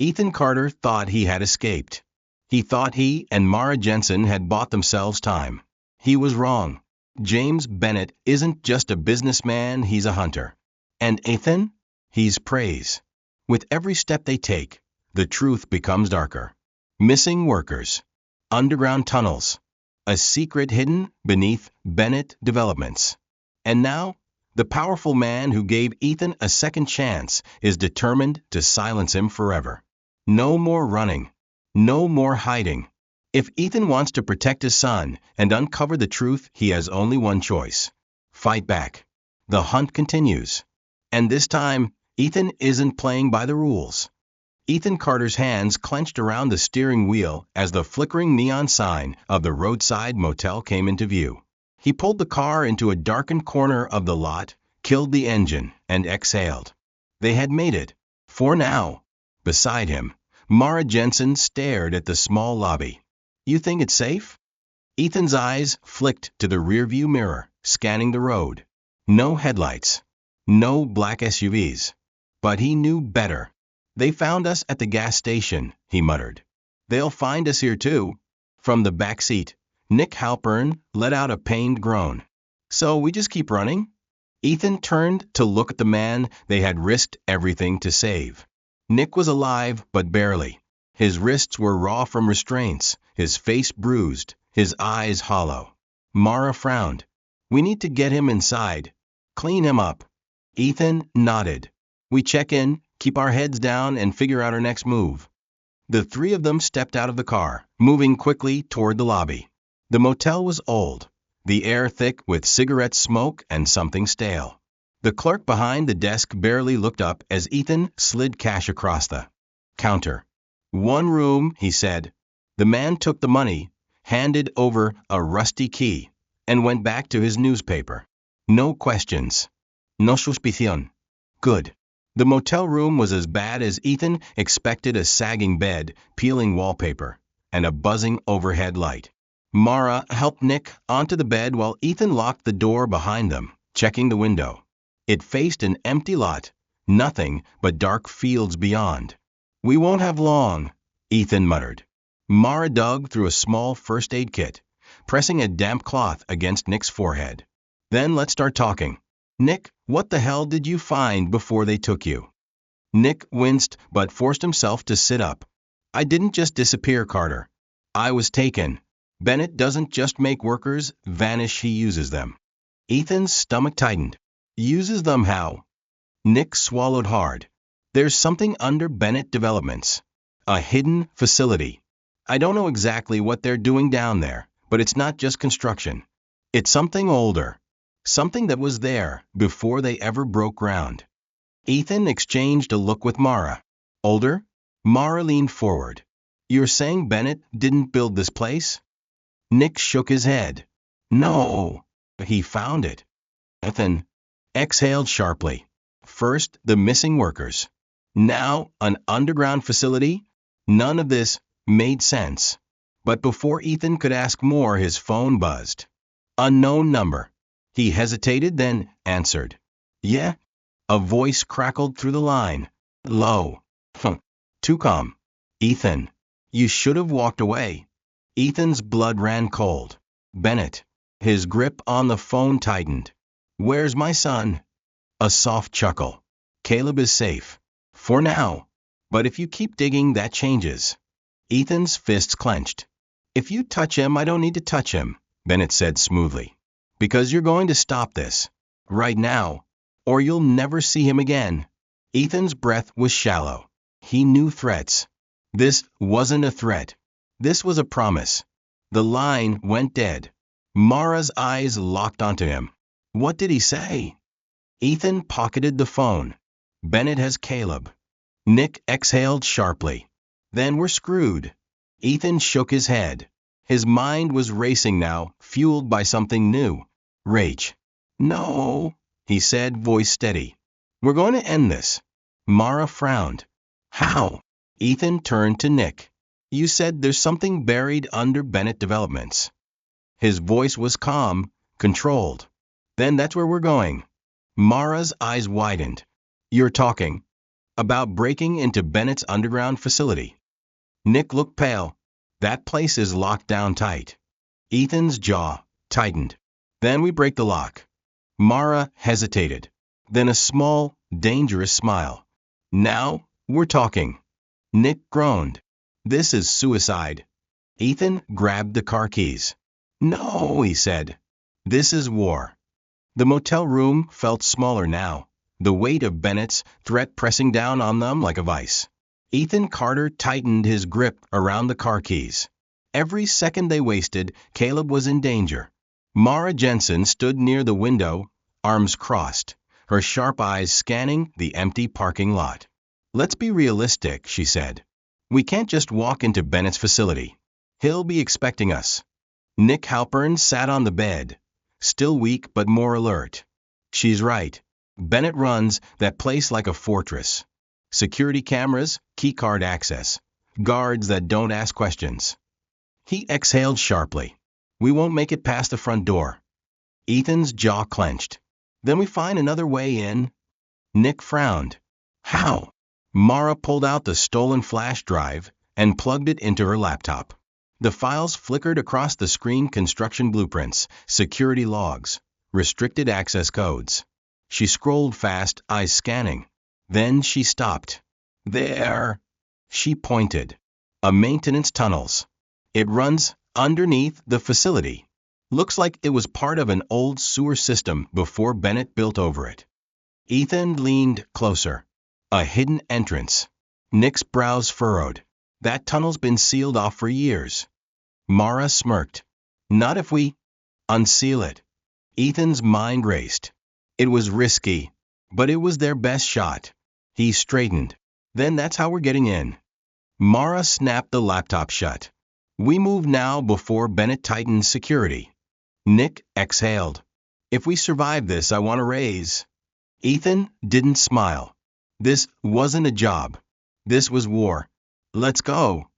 Ethan Carter thought he had escaped. He thought he and Mara Jensen had bought themselves time. He was wrong. James Bennett isn't just a businessman, he's a hunter. And Ethan? He's praise. With every step they take, the truth becomes darker. Missing workers. Underground tunnels. A secret hidden beneath Bennett developments. And now, the powerful man who gave Ethan a second chance is determined to silence him forever. No more running. No more hiding. If Ethan wants to protect his son and uncover the truth, he has only one choice. Fight back. The hunt continues. And this time, Ethan isn't playing by the rules. Ethan Carter's hands clenched around the steering wheel as the flickering neon sign of the roadside motel came into view. He pulled the car into a darkened corner of the lot, killed the engine, and exhaled. They had made it. For now. Beside him, Mara Jensen stared at the small lobby. You think it's safe? Ethan's eyes flicked to the rearview mirror, scanning the road. No headlights. No black SUVs. But he knew better. They found us at the gas station, he muttered. They'll find us here too. From the back seat, Nick Halpern let out a pained groan. So we just keep running? Ethan turned to look at the man they had risked everything to save. Nick was alive, but barely. His wrists were raw from restraints, his face bruised, his eyes hollow. Mara frowned. We need to get him inside. Clean him up. Ethan nodded. We check in, keep our heads down, and figure out our next move. The three of them stepped out of the car, moving quickly toward the lobby. The motel was old, the air thick with cigarette smoke and something stale. The clerk behind the desk barely looked up as Ethan slid cash across the counter. One room, he said. The man took the money, handed over a rusty key, and went back to his newspaper. No questions. No suspicion. Good. The motel room was as bad as Ethan expected: a sagging bed, peeling wallpaper, and a buzzing overhead light. Mara helped Nick onto the bed while Ethan locked the door behind them, checking the window. It faced an empty lot, nothing but dark fields beyond. We won't have long, Ethan muttered. Mara dug through a small first aid kit, pressing a damp cloth against Nick's forehead. Then let's start talking. Nick, what the hell did you find before they took you? Nick winced but forced himself to sit up. I didn't just disappear, Carter. I was taken. Bennett doesn't just make workers vanish, he uses them. Ethan's stomach tightened. Uses them how? Nick swallowed hard. There's something under Bennett Developments. A hidden facility. I don't know exactly what they're doing down there, but it's not just construction. It's something older. Something that was there before they ever broke ground. Ethan exchanged a look with Mara. Older? Mara leaned forward. You're saying Bennett didn't build this place? Nick shook his head. No. He found it. Ethan exhaled sharply. First, the missing workers. Now, an underground facility? None of this made sense. But before Ethan could ask more, his phone buzzed. Unknown number. He hesitated, then answered. Yeah? A voice crackled through the line. Low. Too calm. Ethan. You should have walked away. Ethan's blood ran cold. Bennett. His grip on the phone tightened. Where's my son? A soft chuckle. Caleb is safe. For now. But if you keep digging, that changes. Ethan's fists clenched. If you touch him, I don't need to touch him, Bennett said smoothly. Because you're going to stop this. Right now. Or you'll never see him again. Ethan's breath was shallow. He knew threats. This wasn't a threat. This was a promise. The line went dead. Mara's eyes locked onto him. What did he say? Ethan pocketed the phone. Bennett has Caleb. Nick exhaled sharply. Then we're screwed. Ethan shook his head. His mind was racing now, fueled by something new. Rage. No, he said, voice steady. We're going to end this. Mara frowned. How? Ethan turned to Nick. You said there's something buried under Bennett Developments. His voice was calm, controlled. Then that's where we're going. Mara's eyes widened. You're talking about breaking into Bennett's underground facility. Nick looked pale. That place is locked down tight. Ethan's jaw tightened. Then we break the lock. Mara hesitated. Then a small, dangerous smile. Now, we're talking. Nick groaned. This is suicide. Ethan grabbed the car keys. No, he said. This is war. The motel room felt smaller now, the weight of Bennett's threat pressing down on them like a vice. Ethan Carter tightened his grip around the car keys. Every second they wasted, Caleb was in danger. Mara Jensen stood near the window, arms crossed, her sharp eyes scanning the empty parking lot. Let's be realistic, she said. We can't just walk into Bennett's facility. He'll be expecting us. Nick Halpern sat on the bed, still weak but more alert. She's right. Bennett runs that place like a fortress. Security cameras, keycard access, guards that don't ask questions. He exhaled sharply. We won't make it past the front door. Ethan's jaw clenched. Then we find another way in. Nick frowned. How? Mara pulled out the stolen flash drive and plugged it into her laptop. The files flickered across the screen: construction blueprints, security logs, restricted access codes. She scrolled fast, eyes scanning. Then she stopped. There. She pointed. A maintenance tunnels. It runs underneath the facility. Looks like it was part of an old sewer system before Bennett built over it. Ethan leaned closer. A hidden entrance. Nick's brows furrowed. That tunnel's been sealed off for years. Mara smirked. Not if we unseal it. Ethan's mind raced. It was risky, but it was their best shot. He straightened. Then that's how we're getting in. Mara snapped the laptop shut. We move now before Bennett tightens security. Nick exhaled. If we survive this, I want a raise. Ethan didn't smile. This wasn't a job. This was war. Let's go.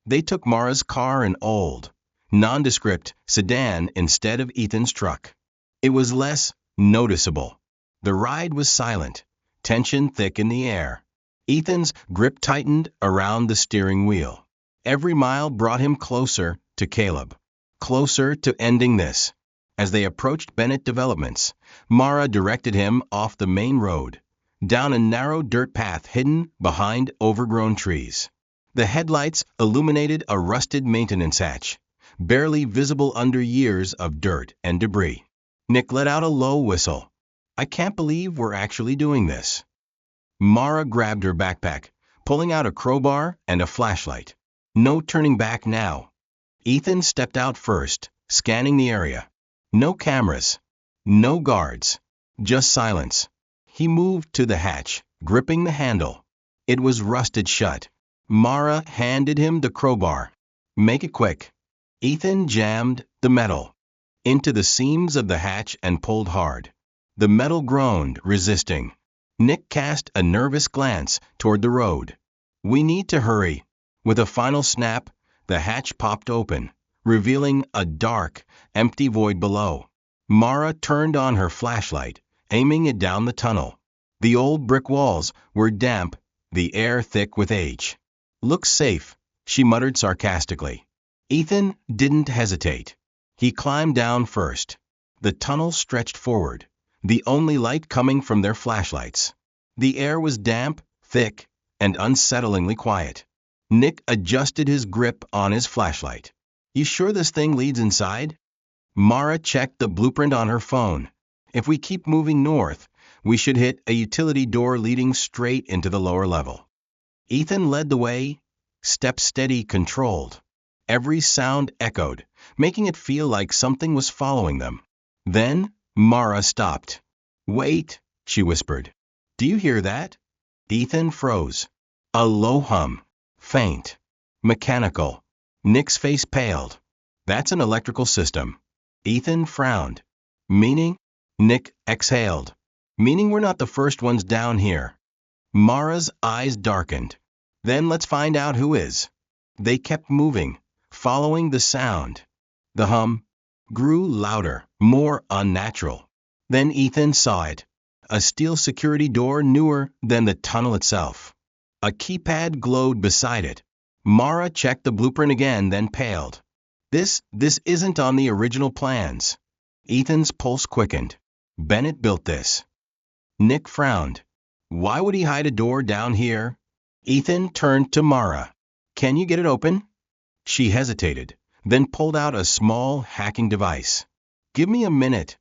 They took Mara's car, an old, nondescript sedan, instead of Ethan's truck. It was less noticeable. The ride was silent, tension thick in the air. Ethan's grip tightened around the steering wheel. Every mile brought him closer to Caleb, closer to ending this. As they approached Bennett Developments, Mara directed him off the main road, down a narrow dirt path hidden behind overgrown trees. The headlights illuminated a rusted maintenance hatch, barely visible under years of dirt and debris. Nick let out a low whistle. I can't believe we're actually doing this. Mara grabbed her backpack, pulling out a crowbar and a flashlight. No turning back now. Ethan stepped out first, scanning the area. No cameras. No guards. Just silence. He moved to the hatch, gripping the handle. It was rusted shut. Mara handed him the crowbar. Make it quick. Ethan jammed the metal into the seams of the hatch and pulled hard. The metal groaned, resisting. Nick cast a nervous glance toward the road. We need to hurry. With a final snap, the hatch popped open, revealing a dark, empty void below. Mara turned on her flashlight, aiming it down the tunnel. The old brick walls were damp, the air thick with age. Looks safe, she muttered sarcastically. Ethan didn't hesitate. He climbed down first. The tunnel stretched forward, the only light coming from their flashlights. The air was damp, thick, and unsettlingly quiet. Nick adjusted his grip on his flashlight. You sure this thing leads inside? Mara checked the blueprint on her phone. If we keep moving north, we should hit a utility door leading straight into the lower level. Ethan led the way, step steady, controlled. Every sound echoed, making it feel like something was following them. Then, Mara stopped. Wait, she whispered. Do you hear that? Ethan froze. A low hum. Faint. Mechanical. Nick's face paled. That's an electrical system. Ethan frowned. Meaning? Nick exhaled. Meaning we're not the first ones down here. Mara's eyes darkened. Then let's find out who is. They kept moving, following the sound. The hum grew louder, more unnatural. Then Ethan saw it. A steel security door newer than the tunnel itself. A keypad glowed beside it. Mara checked the blueprint again, then paled. This isn't on the original plans. Ethan's pulse quickened. Bennett built this. Nick frowned. Why would he hide a door down here? Ethan turned to Mara. Can you get it open? She hesitated, then pulled out a small hacking device. Give me a minute.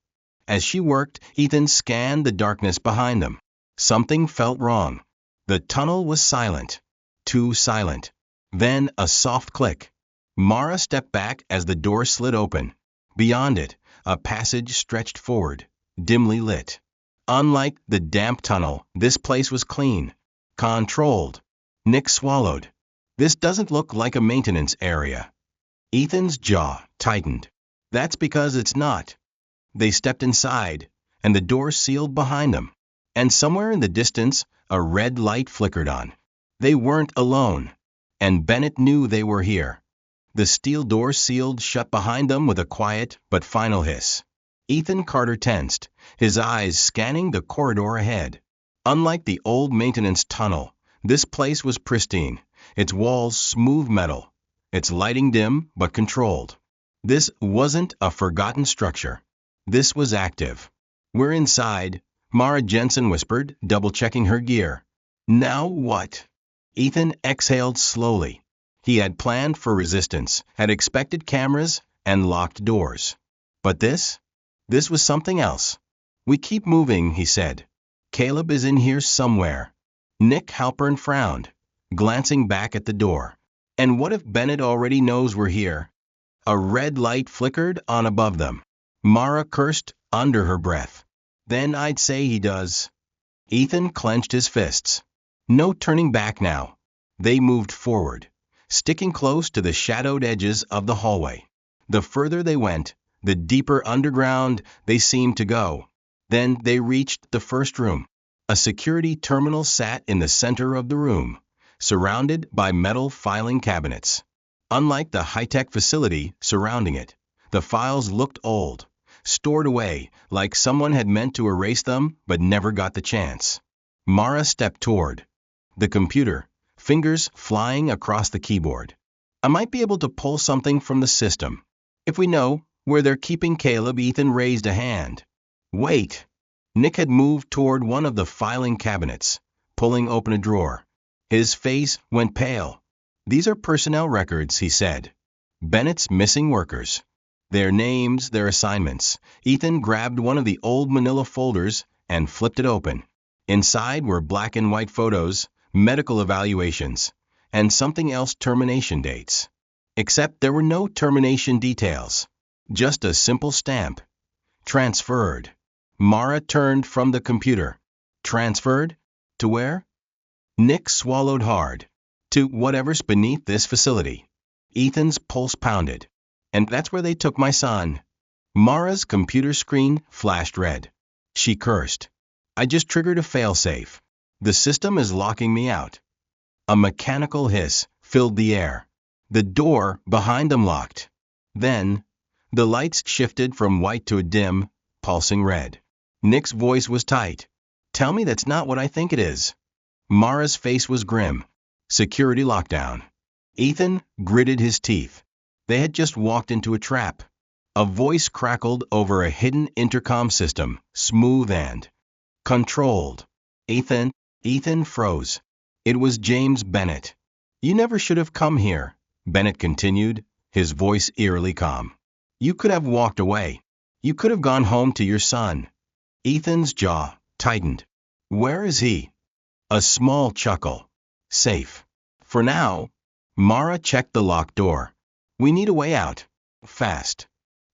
As she worked, Ethan scanned the darkness behind them. Something felt wrong. The tunnel was silent. Too silent. Then a soft click. Mara stepped back as the door slid open. Beyond it, a passage stretched forward, dimly lit. Unlike the damp tunnel, this place was clean. Controlled. Nick swallowed. This doesn't look like a maintenance area. Ethan's jaw tightened. That's because it's not. They stepped inside, and the door sealed behind them. And somewhere in the distance, a red light flickered on. They weren't alone. And Bennett knew they were here. The steel door sealed shut behind them with a quiet but final hiss. Ethan Carter tensed, his eyes scanning the corridor ahead. Unlike the old maintenance tunnel, this place was pristine, its walls smooth metal, its lighting dim but controlled. This wasn't a forgotten structure. This was active. We're inside, Mara Jensen whispered, double-checking her gear. Now what? Ethan exhaled slowly. He had planned for resistance, had expected cameras and locked doors. But this was something else. We keep moving, he said. Caleb is in here somewhere. Nick Halpern frowned, glancing back at the door. And what if Bennett already knows we're here? A red light flickered on above them. Mara cursed under her breath. Then I'd say he does. Ethan clenched his fists. No turning back now. They moved forward, sticking close to the shadowed edges of the hallway. The further they went, the deeper underground they seemed to go. Then they reached the first room. A security terminal sat in the center of the room, surrounded by metal filing cabinets. Unlike the high-tech facility surrounding it, the files looked old, stored away like someone had meant to erase them but never got the chance. Mara stepped toward the computer, fingers flying across the keyboard. I might be able to pull something from the system. If we know where they're keeping Caleb, Ethan raised a hand. Wait. Nick had moved toward one of the filing cabinets, pulling open a drawer. His face went pale. These are personnel records, he said. Bennett's missing workers. Their names, their assignments. Ethan grabbed one of the old manila folders and flipped it open. Inside were black and white photos, medical evaluations, and something else, termination dates. Except there were no termination details. Just a simple stamp. Transferred. Mara turned from the computer. Transferred? To where? Nick swallowed hard. To whatever's beneath this facility. Ethan's pulse pounded. And that's where they took my son. Mara's computer screen flashed red. She cursed. I just triggered a failsafe. The system is locking me out. A mechanical hiss filled the air. The door behind them locked. Then, the lights shifted from white to a dim, pulsing red. Nick's voice was tight. Tell me that's not what I think it is. Mara's face was grim. Security lockdown. Ethan gritted his teeth. They had just walked into a trap. A voice crackled over a hidden intercom system, smooth and controlled. Ethan froze. It was James Bennett. You never should have come here, Bennett continued, his voice eerily calm. You could have walked away. You could have gone home to your son. Ethan's jaw tightened. Where is he? A small chuckle. Safe. For now. Mara checked the locked door. We need a way out. Fast.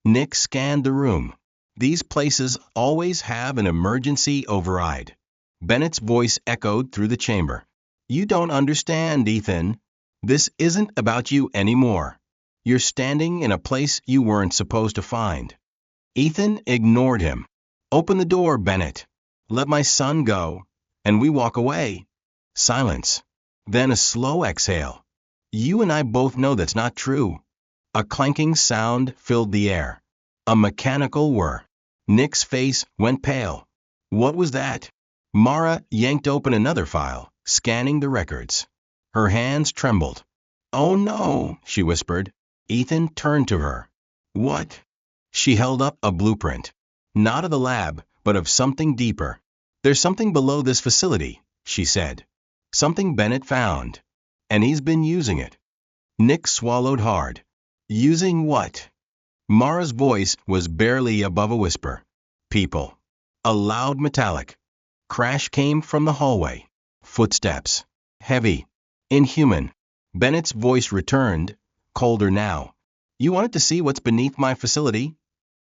Nick scanned the room. These places always have an emergency override. Bennett's voice echoed through the chamber. You don't understand, Ethan. This isn't about you anymore. You're standing in a place you weren't supposed to find. Ethan ignored him. Open the door, Bennett. Let my son go. And we walk away. Silence. Then a slow exhale. You and I both know that's not true. A clanking sound filled the air. A mechanical whir. Nick's face went pale. What was that? Mara yanked open another file, scanning the records. Her hands trembled. "Oh no," she whispered. Ethan turned to her. "What?" She held up a blueprint. "Not of the lab, but of something deeper. There's something below this facility," she said. "Something Bennett found. And he's been using it." Nick swallowed hard. "Using what?" Mara's voice was barely above a whisper. "People." A loud metallic crash came from the hallway. Footsteps. Heavy. Inhuman. Bennett's voice returned, colder now. "You wanted to see what's beneath my facility?"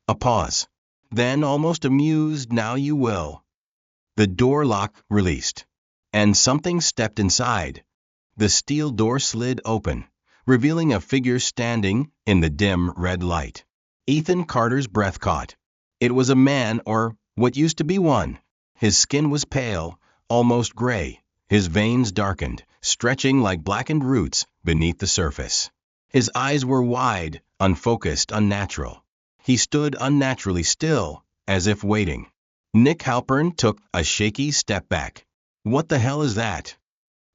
A pause. Then, almost amused, "Now you will." The door lock released. And something stepped inside. The steel door slid open, revealing a figure standing in the dim red light. Ethan Carter's breath caught. It was a man, or what used to be one. His skin was pale, almost gray, his veins darkened, stretching like blackened roots beneath the surface. His eyes were wide, unfocused, unnatural. He stood unnaturally still, as if waiting. Nick Halpern took a shaky step back. "What the hell is that?"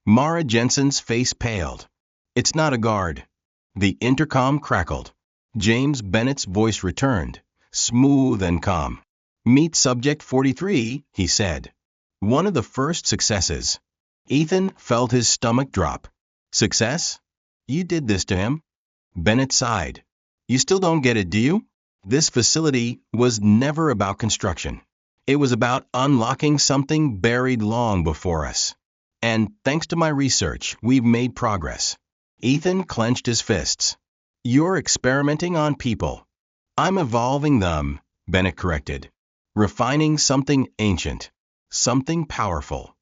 Mara Jensen's face paled. "It's not a guard." The intercom crackled. James Bennett's voice returned, smooth and calm. "Meet Subject 43, he said. "One of the first successes." Ethan felt his stomach drop. "Success? You did this to him?" Bennett sighed. "You still don't get it, do you? This facility was never about construction. It was about unlocking something buried long before us. And thanks to my research, we've made progress." Ethan clenched his fists. "You're experimenting on people." "I'm evolving them," Bennett corrected. "Refining something ancient. Something powerful."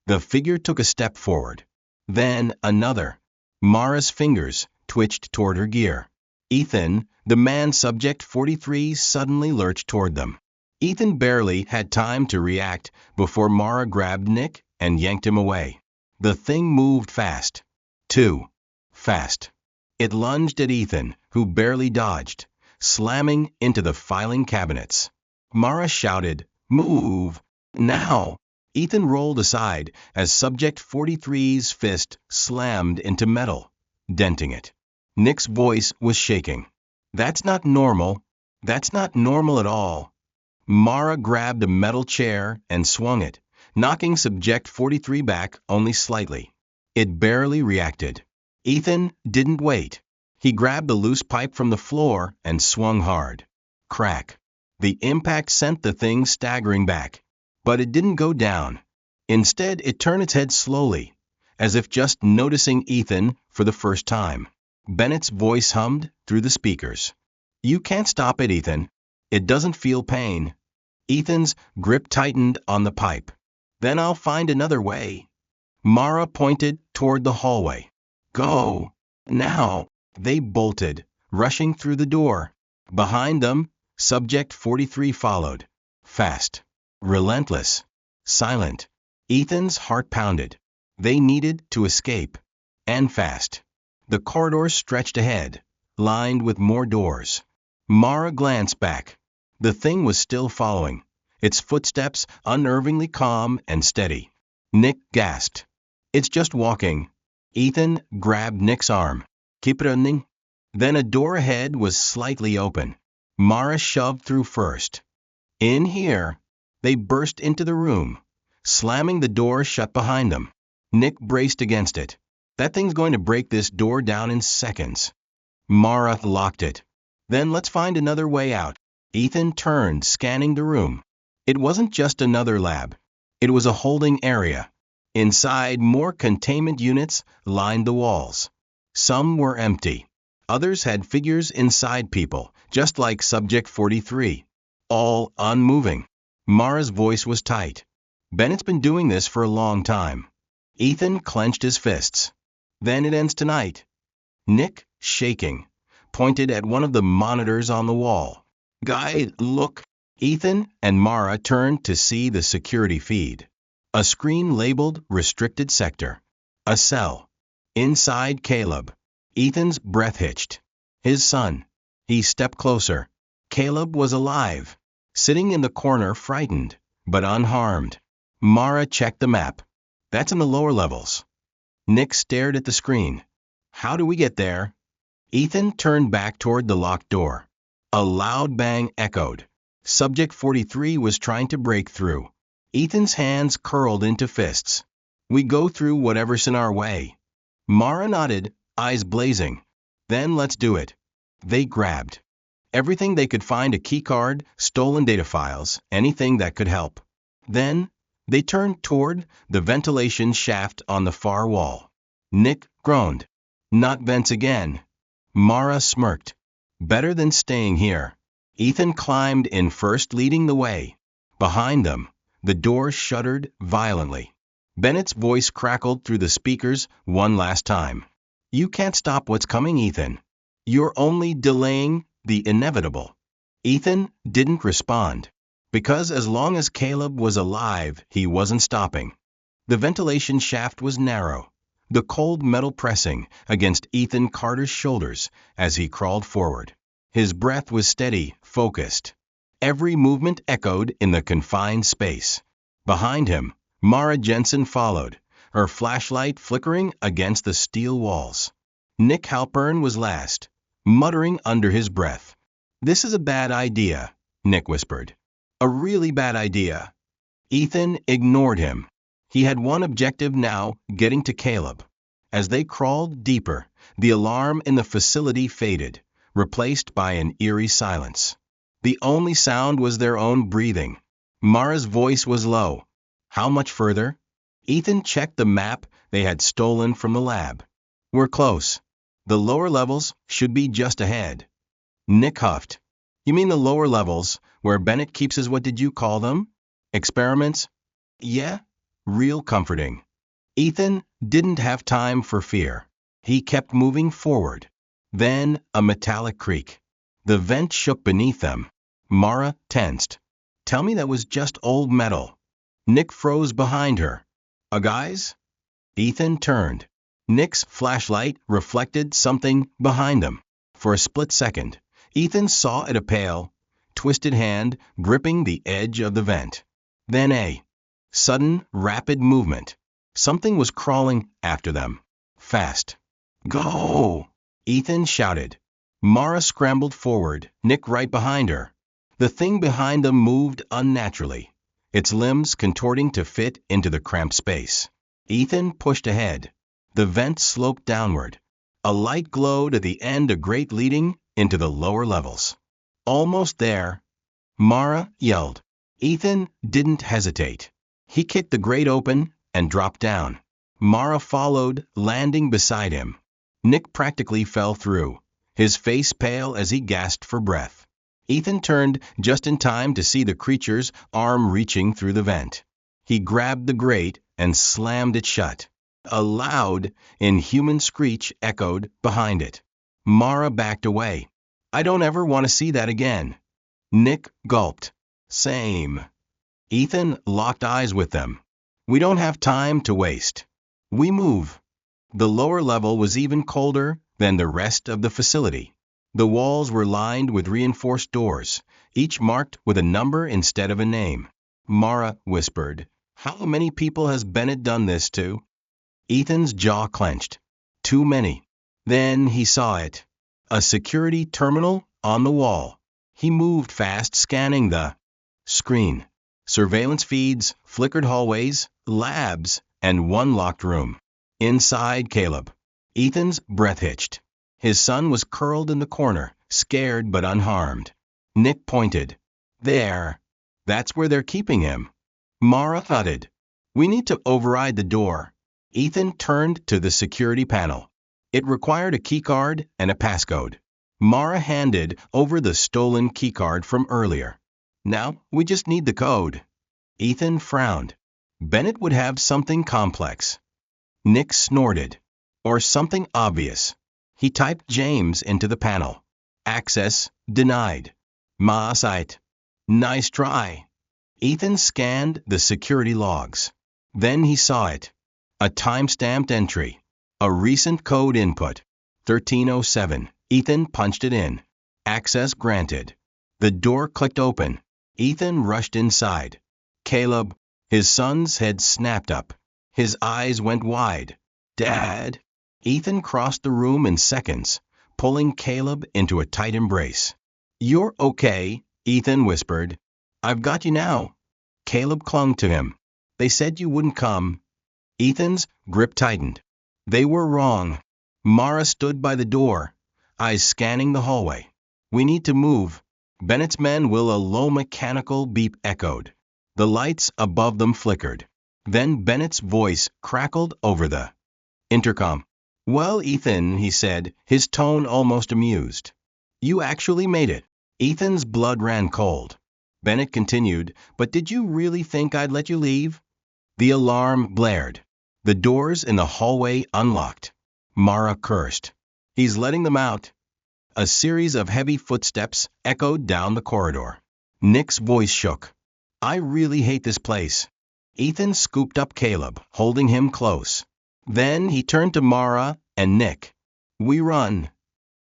The figure took a step forward. Then another. Mara's fingers twitched toward her gear. Ethan, the man Subject 43, suddenly lurched toward them. Ethan barely had time to react before Mara grabbed Nick and yanked him away. The thing moved fast. Too fast. It lunged at Ethan, who barely dodged, slamming into the filing cabinets. Mara shouted, "Move! Now!" Ethan rolled aside as Subject 43's fist slammed into metal, denting it. Nick's voice was shaking. "That's not normal. That's not normal at all." Mara grabbed a metal chair and swung it, knocking Subject 43 back only slightly. It barely reacted. Ethan didn't wait. He grabbed a loose pipe from the floor and swung hard. Crack. The impact sent the thing staggering back. But it didn't go down. Instead, it turned its head slowly, as if just noticing Ethan for the first time. Bennett's voice hummed through the speakers. "You can't stop it, Ethan. It doesn't feel pain." Ethan's grip tightened on the pipe. "Then I'll find another way." Mara pointed toward the hallway. "Go. Now." They bolted, rushing through the door. Behind them, Subject 43 followed. Fast. Relentless. Silent. Ethan's heart pounded. They needed to escape. And fast. The corridor stretched ahead, lined with more doors. Mara glanced back. The thing was still following, its footsteps unnervingly calm and steady. Nick gasped. "It's just walking." Ethan grabbed Nick's arm. "Keep running." Then a door ahead was slightly open. Mara shoved through first. In here. They burst into the room, slamming the door shut behind them. Nick braced against it. "That thing's going to break this door down in seconds." Mara locked it. "Then let's find another way out." Ethan turned, scanning the room. It wasn't just another lab. It was a holding area. Inside, more containment units lined the walls. Some were empty. Others had figures inside people, just like Subject 43. All unmoving. Mara's voice was tight. "Bennett's been doing this for a long time." Ethan clenched his fists. "Then it ends tonight." Nick, shaking, pointed at one of the monitors on the wall. "Guy, look." Ethan and Mara turned to see the security feed. A screen labeled Restricted Sector. A cell. Inside Caleb. Ethan's breath hitched. His son. He stepped closer. Caleb was alive, sitting in the corner, frightened, but unharmed. Mara checked the map. That's in the lower levels. Nick stared at the screen. How do we get there? Ethan turned back toward the locked door. A loud bang echoed. Subject 43 was trying to break through. Ethan's hands curled into fists. We go through whatever's in our way. Mara nodded, eyes blazing. Then let's do it. They grabbed everything they could find, a keycard, stolen data files, anything that could help. Then they turned toward the ventilation shaft on the far wall. Nick groaned. Not vents again. Mara smirked. Better than staying here. Ethan climbed in first, leading the way. Behind them, the door shuddered violently. Bennett's voice crackled through the speakers one last time. You can't stop what's coming, Ethan. You're only delaying the inevitable. Ethan didn't respond, because as long as Caleb was alive, he wasn't stopping. The ventilation shaft was narrow, the cold metal pressing against Ethan Carter's shoulders as he crawled forward. His breath was steady, focused. Every movement echoed in the confined space. Behind him, Mara Jensen followed, her flashlight flickering against the steel walls. Nick Halpern was last, muttering under his breath. This is a bad idea, Nick whispered. A really bad idea. Ethan ignored him. He had one objective now, getting to Caleb. As they crawled deeper, the alarm in the facility faded, replaced by an eerie silence. The only sound was their own breathing. Mara's voice was low. How much further? Ethan checked the map they had stolen from the lab. We're close. The lower levels should be just ahead. Nick huffed. You mean the lower levels, where Bennett keeps his, what did you call them? Experiments? Yeah, real comforting. Ethan didn't have time for fear. He kept moving forward. Then a metallic creak. The vent shook beneath them. Mara tensed. Tell me that was just old metal. Nick froze behind her. Guys? Ethan turned. Nick's flashlight reflected something behind them. For a split second, Ethan saw it, a pale, twisted hand gripping the edge of the vent. Then a sudden, rapid movement. Something was crawling after them. Fast. Go! Ethan shouted. Mara scrambled forward, Nick right behind her. The thing behind them moved unnaturally, its limbs contorting to fit into the cramped space. Ethan pushed ahead. The vent sloped downward. A light glowed at the end, a grate leading into the lower levels. Almost there, Mara yelled. Ethan didn't hesitate. He kicked the grate open and dropped down. Mara followed, landing beside him. Nick practically fell through, his face pale as he gasped for breath. Ethan turned just in time to see the creature's arm reaching through the vent. He grabbed the grate and slammed it shut. A loud, inhuman screech echoed behind it. Mara backed away. I don't ever want to see that again. Nick gulped. Same. Ethan locked eyes with them. We don't have time to waste. We move. The lower level was even colder than the rest of the facility. The walls were lined with reinforced doors, each marked with a number instead of a name. Mara whispered, How many people has Bennett done this to? Ethan's jaw clenched. Too many. Then he saw it. A security terminal on the wall. He moved fast, scanning the screen. Surveillance feeds, flickered hallways, labs, and one locked room. Inside, Caleb. Ethan's breath hitched. His son was curled in the corner, scared but unharmed. Nick pointed. There. That's where they're keeping him. Mara thudded. We need to override the door. Ethan turned to the security panel. It required a keycard and a passcode. Mara handed over the stolen keycard from earlier. Now, we just need the code. Ethan frowned. Bennett would have something complex. Nick snorted. Or something obvious. He typed James into the panel. Access denied. Ma site. Nice try. Ethan scanned the security logs. Then he saw it. A time-stamped entry. A recent code input. 1307. Ethan punched it in. Access granted. The door clicked open. Ethan rushed inside. Caleb, his son's head snapped up. His eyes went wide. Dad! Ethan crossed the room in seconds, pulling Caleb into a tight embrace. You're okay, Ethan whispered. I've got you now. Caleb clung to him. They said you wouldn't come. Ethan's grip tightened. They were wrong. Mara stood by the door, eyes scanning the hallway. We need to move. Bennett's men will. A low mechanical beep echoed. The lights above them flickered. Then Bennett's voice crackled over the intercom. Well, Ethan, he said, his tone almost amused. You actually made it. Ethan's blood ran cold. Bennett continued, but did you really think I'd let you leave? The alarm blared. The doors in the hallway unlocked. Mara cursed. He's letting them out. A series of heavy footsteps echoed down the corridor. Nick's voice shook. I really hate this place. Ethan scooped up Caleb, holding him close. Then he turned to Mara and Nick. We run.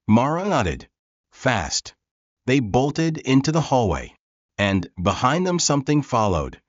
Mara nodded. Fast. They bolted into the hallway. And behind them something followed.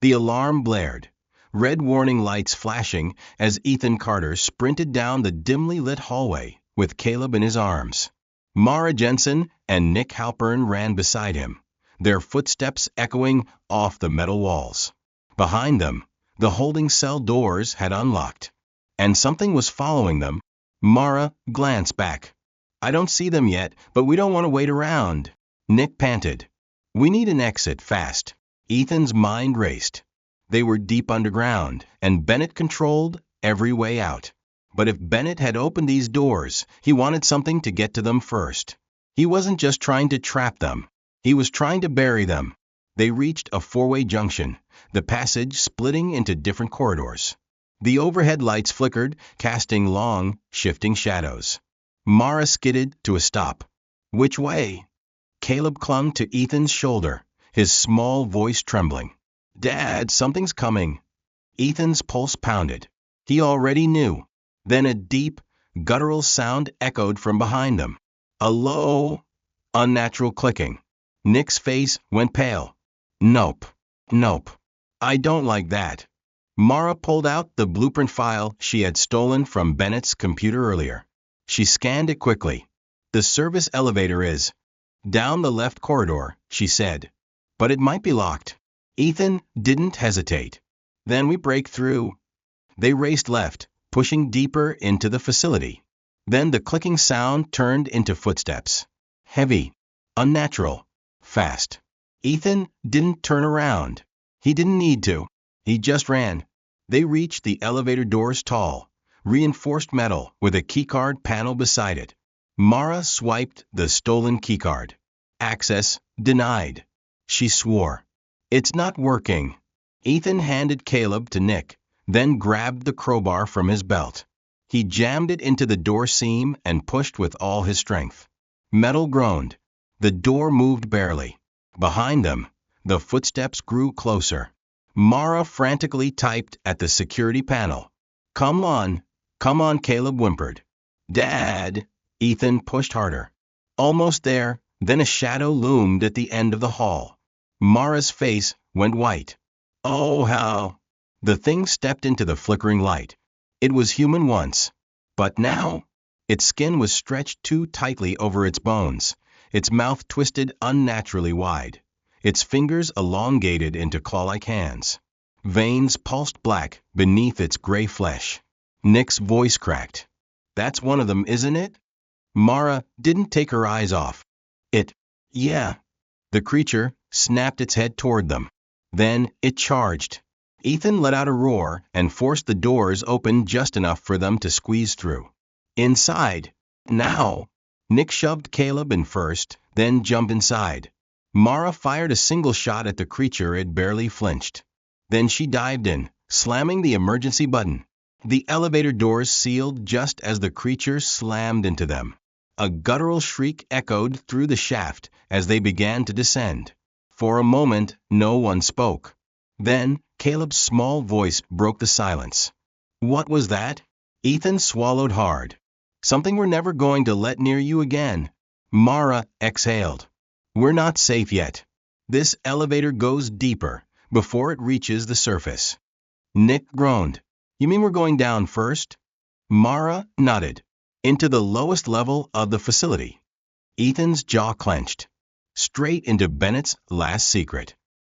The alarm blared. Red warning lights flashing as Ethan Carter sprinted down the dimly lit hallway with Caleb in his arms. Mara Jensen and Nick Halpern ran beside him, their footsteps echoing off the metal walls. Behind them, the holding cell doors had unlocked. And something was following them. Mara glanced back. I don't see them yet, but we don't want to wait around. Nick panted. We need an exit fast. Ethan's mind raced. They were deep underground, and Bennett controlled every way out. But if Bennett had opened these doors, he wanted something to get to them first. He wasn't just trying to trap them. He was trying to bury them. They reached a four-way junction, the passage splitting into different corridors. The overhead lights flickered, casting long, shifting shadows. Mara skidded to a stop. Which way? Caleb clung to Ethan's shoulder, his small voice trembling. Dad, something's coming. Ethan's pulse pounded. He already knew. Then a deep, guttural sound echoed from behind them. A low, unnatural clicking. Nick's face went pale. Nope. Nope. I don't like that. Mara pulled out the blueprint file she had stolen from Bennett's computer earlier. She scanned it quickly. The service elevator is down the left corridor, she said. But it might be locked. Ethan didn't hesitate. Then we break through. They raced left, pushing deeper into the facility. Then the clicking sound turned into footsteps. Heavy, unnatural, fast. Ethan didn't turn around. He didn't need to. He just ran. They reached the elevator door's tall, reinforced metal with a keycard panel beside it. Mara swiped the stolen keycard. Access denied. She swore. It's not working. Ethan handed Caleb to Nick, then grabbed the crowbar from his belt. He jammed it into the door seam and pushed with all his strength. Metal groaned. The door moved barely. Behind them, the footsteps grew closer. Mara frantically typed at the security panel. Come on, Caleb whimpered. Dad! Ethan pushed harder. Almost there, then a shadow loomed at the end of the hall. Mara's face went white. Oh, how! The thing stepped into the flickering light. It was human once. But now, its skin was stretched too tightly over its bones, its mouth twisted unnaturally wide, its fingers elongated into claw-like hands. Veins pulsed black beneath its gray flesh. Nick's voice cracked. That's one of them, isn't it? Mara didn't take her eyes off. Yeah. The creature snapped its head toward them. Then it charged. Ethan let out a roar and forced the doors open just enough for them to squeeze through. Inside. Now. Nick shoved Caleb in first, then jumped inside. Mara fired a single shot at the creature. It barely flinched. Then she dived in, slamming the emergency button. The elevator doors sealed just as the creature slammed into them. A guttural shriek echoed through the shaft as they began to descend. For a moment, no one spoke. Then, Caleb's small voice broke the silence. What was that? Ethan swallowed hard. Something we're never going to let near you again. Mara exhaled. We're not safe yet. This elevator goes deeper before it reaches the surface. Nick groaned. You mean we're going down first? Mara nodded. Into the lowest level of the facility. Ethan's jaw clenched. Straight into Bennett's last secret.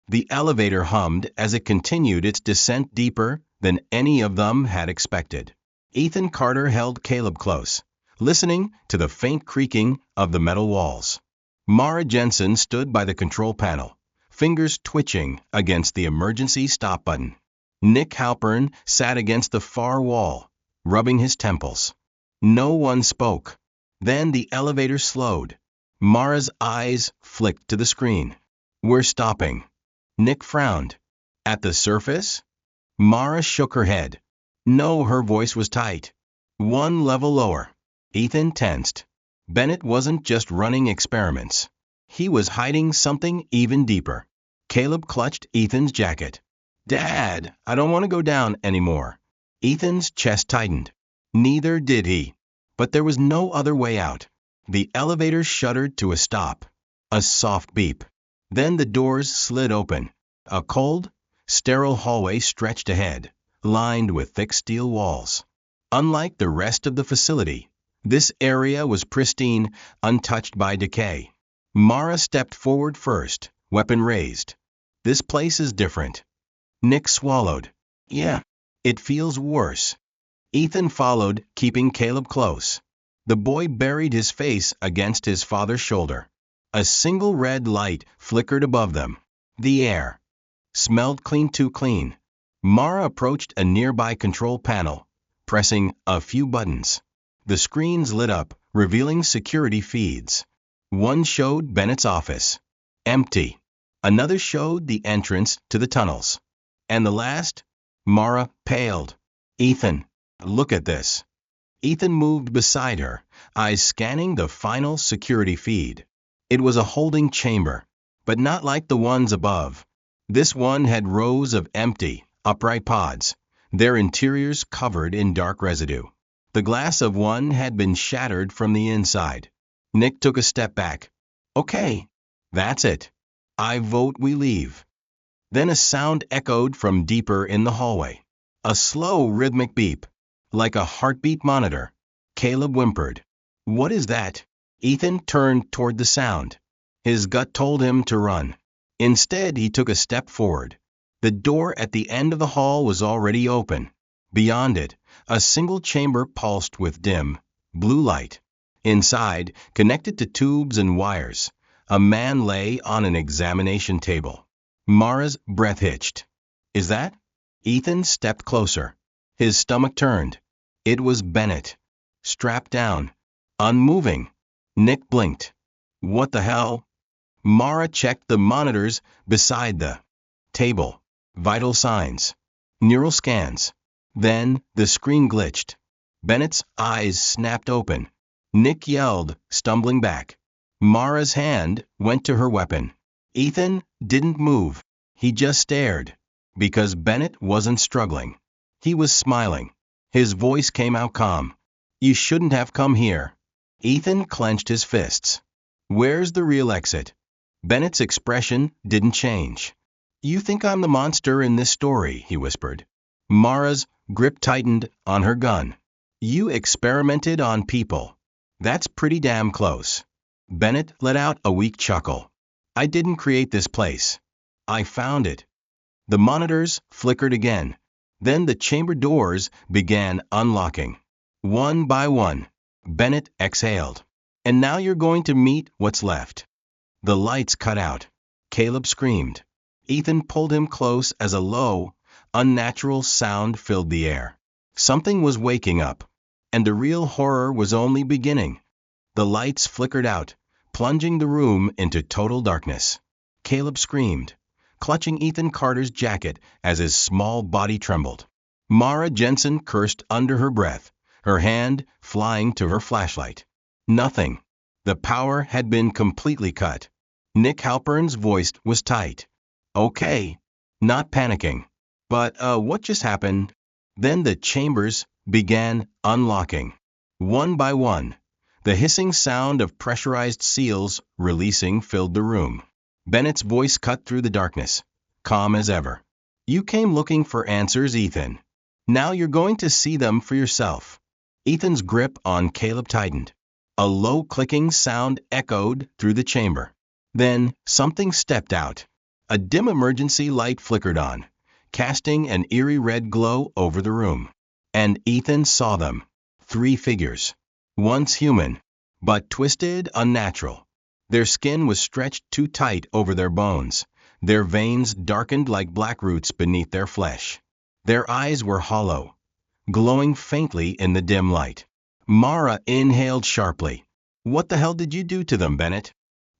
The elevator hummed as it continued its descent deeper than any of them had expected. Ethan Carter held Caleb close, listening to the faint creaking of the metal walls. Mara Jensen stood by the control panel, fingers twitching against the emergency stop button. Nick Halpern sat against the far wall, rubbing his temples. No one spoke. Then the elevator slowed. Mara's eyes flicked to the screen. We're stopping. Nick frowned. At the surface? Mara shook her head. No, her voice was tight. One level lower. Ethan tensed. Bennett wasn't just running experiments. He was hiding something even deeper. Caleb clutched Ethan's jacket. Dad, I don't want to go down anymore. Ethan's chest tightened. Neither did he. But there was no other way out. The elevator shuddered to a stop. A soft beep. Then the doors slid open. A cold, sterile hallway stretched ahead, lined with thick steel walls. Unlike the rest of the facility, this area was pristine, untouched by decay. Mara stepped forward first, weapon raised. This place is different. Nick swallowed. Yeah, it feels worse. Ethan followed, keeping Caleb close. The boy buried his face against his father's shoulder. A single red light flickered above them. The air smelled clean, too clean. Mara approached a nearby control panel, pressing a few buttons. The screens lit up, revealing security feeds. One showed Bennett's office. Empty. Another showed the entrance to the tunnels. And the last? Mara paled. Ethan, look at this. Ethan moved beside her, eyes scanning the final security feed. It was a holding chamber, but not like the ones above. This one had rows of empty, upright pods, their interiors covered in dark residue. The glass of one had been shattered from the inside. Nick took a step back. Okay, that's it. I vote we leave. Then a sound echoed from deeper in the hallway. A slow rhythmic beep. Like a heartbeat monitor. Caleb whimpered. What is that? Ethan turned toward the sound. His gut told him to run. Instead, he took a step forward. The door at the end of the hall was already open. Beyond it, a single chamber pulsed with dim, blue light. Inside, connected to tubes and wires, a man lay on an examination table. Mara's breath hitched. Is that? Ethan stepped closer. His stomach turned. It was Bennett. Strapped down. Unmoving. Nick blinked. What the hell? Mara checked the monitors beside the table. Vital signs. Neural scans. Then the screen glitched. Bennett's eyes snapped open. Nick yelled, stumbling back. Mara's hand went to her weapon. Ethan didn't move. He just stared. Because Bennett wasn't struggling. He was smiling. His voice came out calm. You shouldn't have come here. Ethan clenched his fists. Where's the real exit? Bennett's expression didn't change. You think I'm the monster in this story, he whispered. Mara's grip tightened on her gun. You experimented on people. That's pretty damn close. Bennett let out a weak chuckle. I didn't create this place. I found it. The monitors flickered again. Then the chamber doors began unlocking. One by one. Bennett exhaled. And now you're going to meet what's left. The lights cut out. Caleb screamed. Ethan pulled him close as a low, unnatural sound filled the air. Something was waking up. And the real horror was only beginning. The lights flickered out, plunging the room into total darkness. Caleb screamed, clutching Ethan Carter's jacket as his small body trembled. Mara Jensen cursed under her breath, her hand flying to her flashlight. Nothing. The power had been completely cut. Nick Halpern's voice was tight. Okay. Not panicking. But, what just happened? Then the chambers began unlocking. One by one. The hissing sound of pressurized seals releasing filled the room. Bennett's voice cut through the darkness, calm as ever. You came looking for answers, Ethan. Now you're going to see them for yourself. Ethan's grip on Caleb tightened. A low clicking sound echoed through the chamber. Then something stepped out. A dim emergency light flickered on, casting an eerie red glow over the room. And Ethan saw them. 3 figures. Once human, but twisted, unnatural. Their skin was stretched too tight over their bones, their veins darkened like black roots beneath their flesh. Their eyes were hollow, glowing faintly in the dim light. Mara inhaled sharply. "What the hell did you do to them, Bennett?"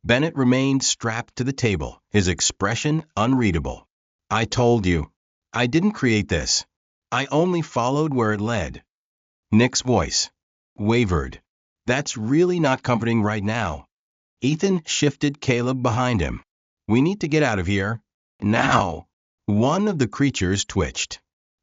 Bennett remained strapped to the table, his expression unreadable. "I told you. I didn't create this. I only followed where it led." Nick's voice wavered. "That's really not comforting right now." Ethan shifted Caleb behind him. "We need to get out of here. Now." One of the creatures twitched.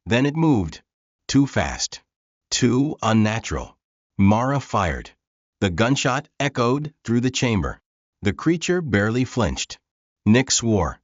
Then it moved. Too fast. Too unnatural. Mara fired. The gunshot echoed through the chamber. The creature barely flinched. Nick swore.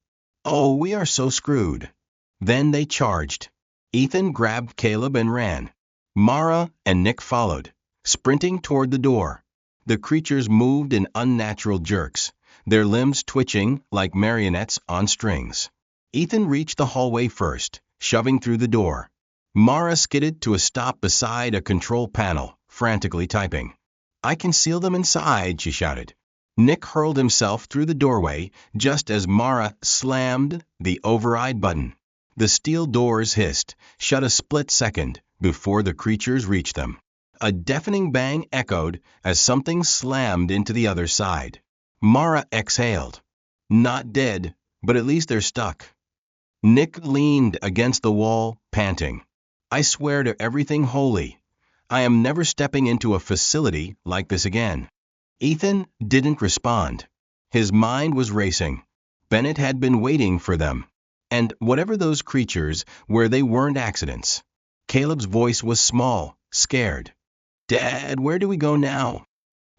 "Oh, we are so screwed." Then they charged. Ethan grabbed Caleb and ran. Mara and Nick followed, sprinting toward the door. The creatures moved in unnatural jerks, their limbs twitching like marionettes on strings. Ethan reached the hallway first, shoving through the door. Mara skidded to a stop beside a control panel, frantically typing. "I can seal them inside," she shouted. Nick hurled himself through the doorway just as Mara slammed the override button. The steel doors hissed, shut a split second before the creatures reached them. A deafening bang echoed as something slammed into the other side. Mara exhaled. "Not dead, but at least they're stuck." Nick leaned against the wall, panting. "I swear to everything holy, I am never stepping into a facility like this again." Ethan didn't respond. His mind was racing. Bennett had been waiting for them. And whatever those creatures were, they weren't accidents. Caleb's voice was small, scared. "Dad, where do we go now?"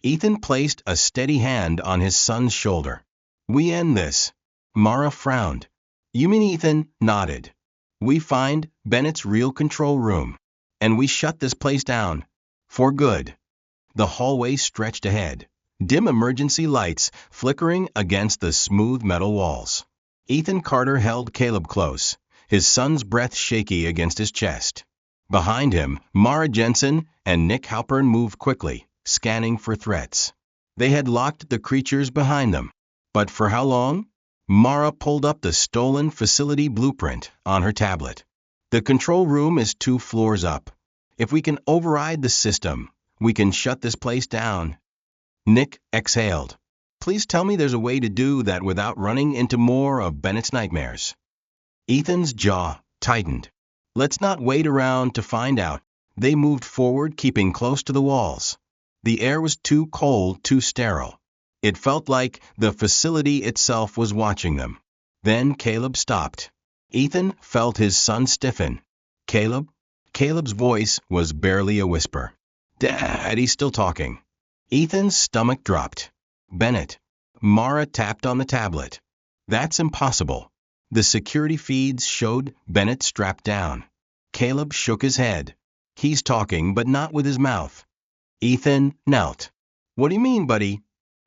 Ethan placed a steady hand on his son's shoulder. "We end this." Mara frowned. "You mean?" Ethan nodded. "We find Bennett's real control room. And we shut this place down. For good." The hallway stretched ahead, dim emergency lights flickering against the smooth metal walls. Ethan Carter held Caleb close, his son's breath shaky against his chest. Behind him, Mara Jensen and Nick Halpern moved quickly, scanning for threats. They had locked the creatures behind them. But for how long? Mara pulled up the stolen facility blueprint on her tablet. "The control room is 2 floors up. If we can override the system, we can shut this place down." Nick exhaled. "Please tell me there's a way to do that without running into more of Bennett's nightmares." Ethan's jaw tightened. "Let's not wait around to find out." They moved forward, keeping close to the walls. The air was too cold, too sterile. It felt like the facility itself was watching them. Then Caleb stopped. Ethan felt his son stiffen. "Caleb?" Caleb's voice was barely a whisper. "Dad," he's still talking. Ethan's stomach dropped. "Bennett." Mara tapped on the tablet. "That's impossible." The security feeds showed Bennett strapped down. Caleb shook his head. "He's talking, but not with his mouth." Ethan knelt. "What do you mean, buddy?"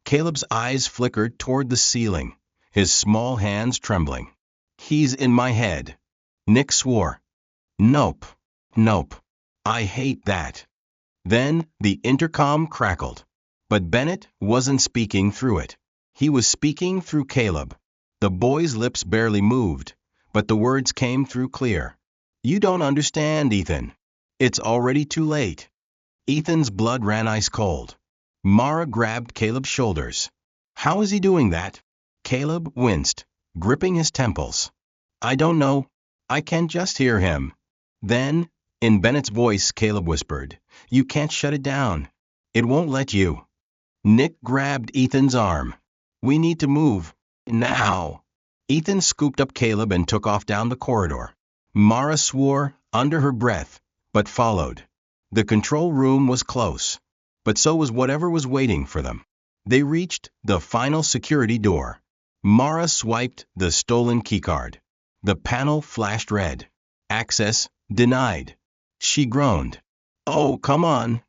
Caleb's eyes flickered toward the ceiling, his small hands trembling. "He's in my head." Nick swore. "Nope. Nope. I hate that." Then the intercom crackled. But Bennett wasn't speaking through it. He was speaking through Caleb. The boy's lips barely moved, but the words came through clear. "You don't understand, Ethan. It's already too late." Ethan's blood ran ice cold. Mara grabbed Caleb's shoulders. "How is he doing that?" Caleb winced, gripping his temples. "I don't know. I can just hear him." Then, in Bennett's voice, Caleb whispered, "You can't shut it down. It won't let you." Nick grabbed Ethan's arm. "We need to move. Now." Ethan scooped up Caleb and took off down the corridor. Mara swore under her breath, but followed. The control room was close, but so was whatever was waiting for them. They reached the final security door. Mara swiped the stolen keycard. The panel flashed red. "Access denied." She groaned. Oh, come on.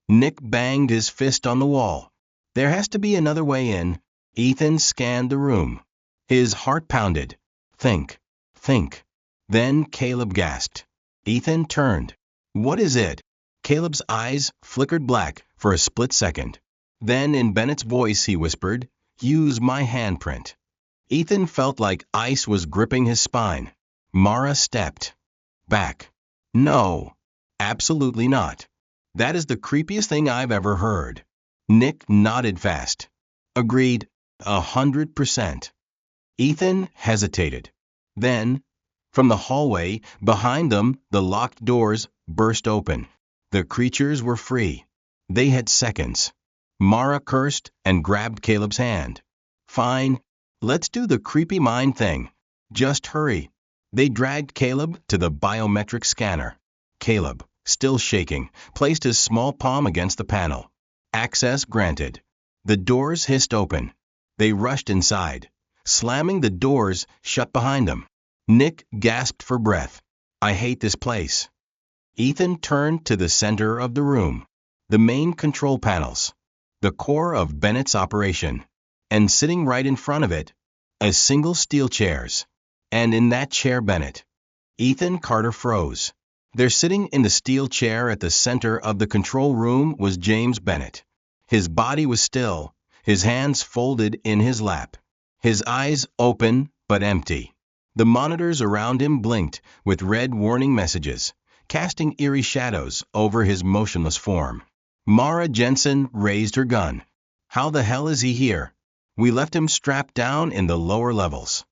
Nick banged his fist on the wall. There has to be another way in. Ethan scanned the room. His heart pounded. Think. Think. Then Caleb gasped. Ethan turned. What is it? Caleb's eyes flickered black for a split second. Then in Bennett's voice he whispered, Use my handprint. Ethan felt like ice was gripping his spine. Mara stepped back. No. Absolutely not. That is the creepiest thing I've ever heard. Nick nodded fast. Agreed. 100%. Ethan hesitated. Then, from the hallway, behind them, the locked doors burst open. The creatures were free. They had seconds. Mara cursed and grabbed Caleb's hand. Fine. Let's do the creepy mind thing. Just hurry. They dragged Caleb to the biometric scanner. Caleb, still shaking, placed his small palm against the panel. Access granted. The doors hissed open. They rushed inside, slamming the doors shut behind them. Nick gasped for breath. I hate this place. Ethan turned to the center of the room. The main control panels. The core of Bennett's operation. And sitting right in front of it, a single steel chairs. And in that chair Bennett. Ethan Carter froze. There sitting in the steel chair at the center of the control room was James Bennett. His body was still, his hands folded in his lap. His eyes open but empty. The monitors around him blinked with red warning messages, casting eerie shadows over his motionless form. Mara Jensen raised her gun. How the hell is he here? We left him strapped down in the lower levels.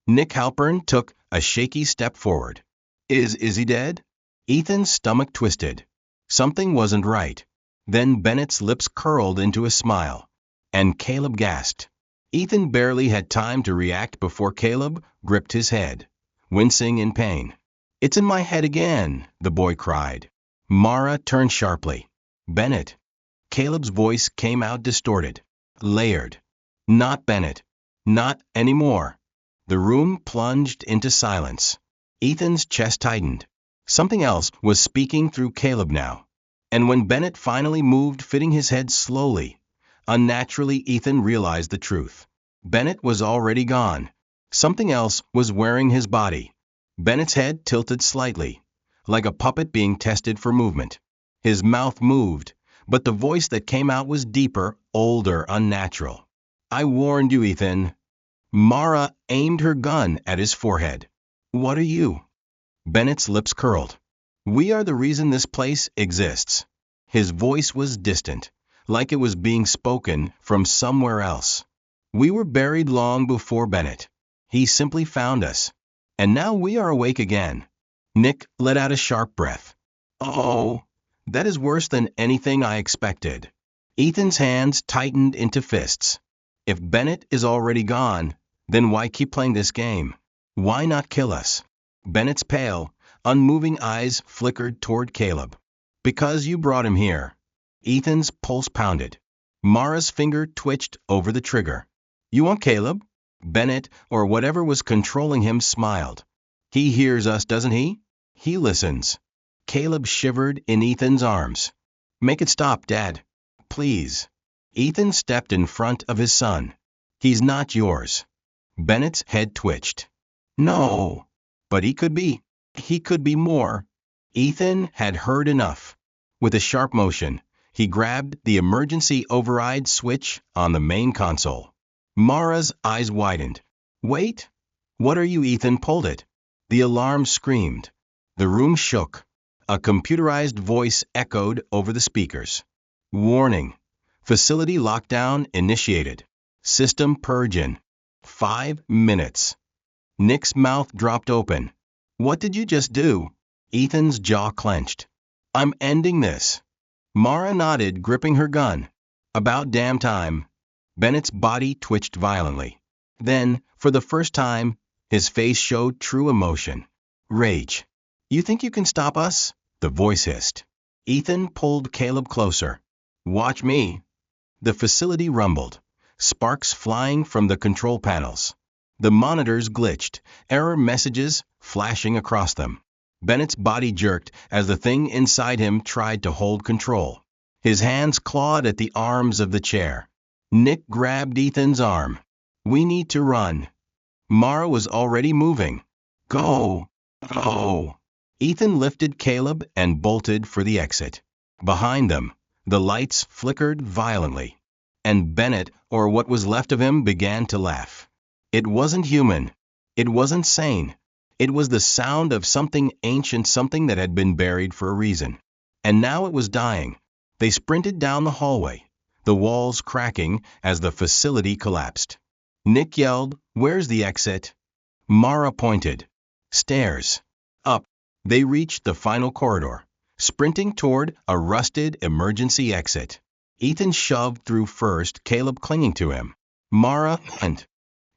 Nick Halpern took a shaky step forward. Is he dead? Ethan's stomach twisted. Something wasn't right. Then Bennett's lips curled into a smile. And Caleb gasped. Ethan barely had time to react before Caleb gripped his head, wincing in pain. It's in my head again, the boy cried. Mara turned sharply. Bennett. Caleb's voice came out distorted, layered. Not Bennett. Not anymore. The room plunged into silence. Ethan's chest tightened. Something else was speaking through Caleb now. And when Bennett finally moved, fitting his head slowly, unnaturally Ethan realized the truth. Bennett was already gone. Something else was wearing his body. Bennett's head tilted slightly, like a puppet being tested for movement. His mouth moved, but the voice that came out was deeper, older, unnatural. I warned you, Ethan. Mara aimed her gun at his forehead. What are you? Bennett's lips curled. We are the reason this place exists. His voice was distant, like it was being spoken from somewhere else. We were buried long before Bennett. He simply found us. And now we are awake again. Nick let out a sharp breath. Oh, that is worse than anything I expected. Ethan's hands tightened into fists. If Bennett is already gone, then why keep playing this game? Why not kill us? Bennett's pale, unmoving eyes flickered toward Caleb. Because you brought him here. Ethan's pulse pounded. Mara's finger twitched over the trigger. You want Caleb? Bennett, or whatever was controlling him, smiled. He hears us, doesn't he? He listens. Caleb shivered in Ethan's arms. Make it stop, Dad. Please. Ethan stepped in front of his son. He's not yours. Bennett's head twitched. No. But he could be. He could be more. Ethan had heard enough. With a sharp motion, he grabbed the emergency override switch on the main console. Mara's eyes widened. Wait. What are you? Ethan pulled it. The alarm screamed. The room shook. A computerized voice echoed over the speakers. Warning. Facility lockdown initiated. System purge in 5 minutes. Nick's mouth dropped open. What did you just do? Ethan's jaw clenched. I'm ending this. Mara nodded, gripping her gun. About damn time. Bennett's body twitched violently. Then, for the first time, his face showed true emotion. Rage. You think you can stop us? The voice hissed. Ethan pulled Caleb closer. Watch me. The facility rumbled, sparks flying from the control panels. The monitors glitched, error messages flashing across them. Bennett's body jerked as the thing inside him tried to hold control. His hands clawed at the arms of the chair. Nick grabbed Ethan's arm. "We need to run." Mara was already moving. "Go! Go!" Ethan lifted Caleb and bolted for the exit. Behind them, the lights flickered violently. And Bennett, or what was left of him, began to laugh. It wasn't human. It wasn't sane. It was the sound of something ancient, something that had been buried for a reason. And now it was dying. They sprinted down the hallway, the walls cracking as the facility collapsed. Nick yelled, "Where's the exit?" Mara pointed. "Stairs." Up. They reached the final corridor, sprinting toward a rusted emergency exit. Ethan shoved through first, Caleb clinging to him. Mara and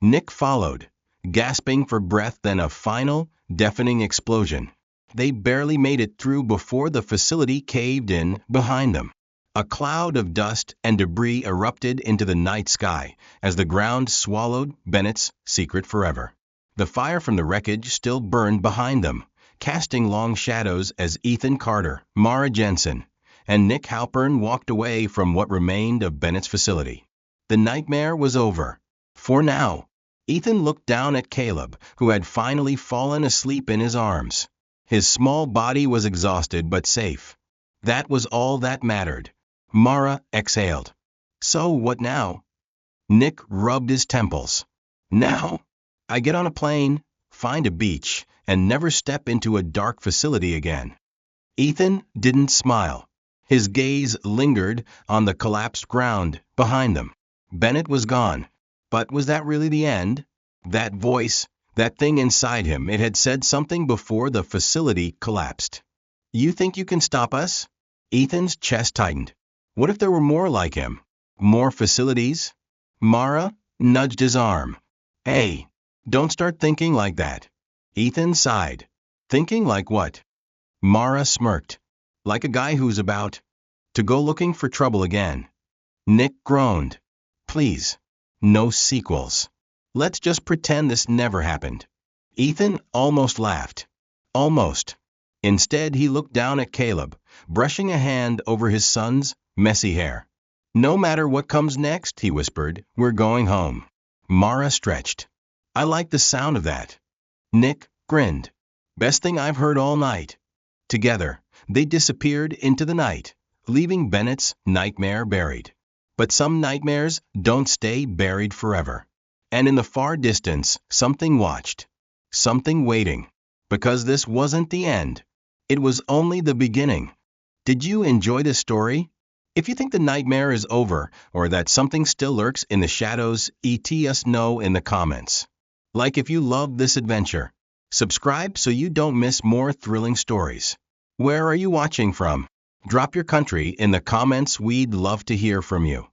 Nick followed, gasping for breath, then a final, deafening explosion. They barely made it through before the facility caved in behind them. A cloud of dust and debris erupted into the night sky as the ground swallowed Bennett's secret forever. The fire from the wreckage still burned behind them, casting long shadows as Ethan Carter, Mara Jensen, and Nick Halpern walked away from what remained of Bennett's facility. The nightmare was over. For now. Ethan looked down at Caleb, who had finally fallen asleep in his arms. His small body was exhausted but safe. That was all that mattered. Mara exhaled. "So what now?" Nick rubbed his temples. "Now? I get on a plane, find a beach, and never step into a dark facility again." Ethan didn't smile. His gaze lingered on the collapsed ground behind them. Bennett was gone. But was that really the end? That voice, that thing inside him, it had said something before the facility collapsed. "You think you can stop us?" Ethan's chest tightened. What if there were more like him? More facilities? Mara nudged his arm. "Hey, don't start thinking like that." Ethan sighed. "Thinking like what?" Mara smirked. "Like a guy who's about to go looking for trouble again." Nick groaned. "Please, no sequels. Let's just pretend this never happened." Ethan almost laughed. Almost. Instead, he looked down at Caleb, brushing a hand over his son's messy hair. "No matter what comes next," he whispered, "we're going home." Mara stretched. "I like the sound of that." Nick grinned. "Best thing I've heard all night." Together, they disappeared into the night, leaving Bennett's nightmare buried. But some nightmares don't stay buried forever. And in the far distance, something watched. Something waiting. Because this wasn't the end. It was only the beginning. Did you enjoy this story? If you think the nightmare is over or that something still lurks in the shadows, let us know in the comments. Like if you loved this adventure. Subscribe so you don't miss more thrilling stories. Where are you watching from? Drop your country in the comments. We'd love to hear from you.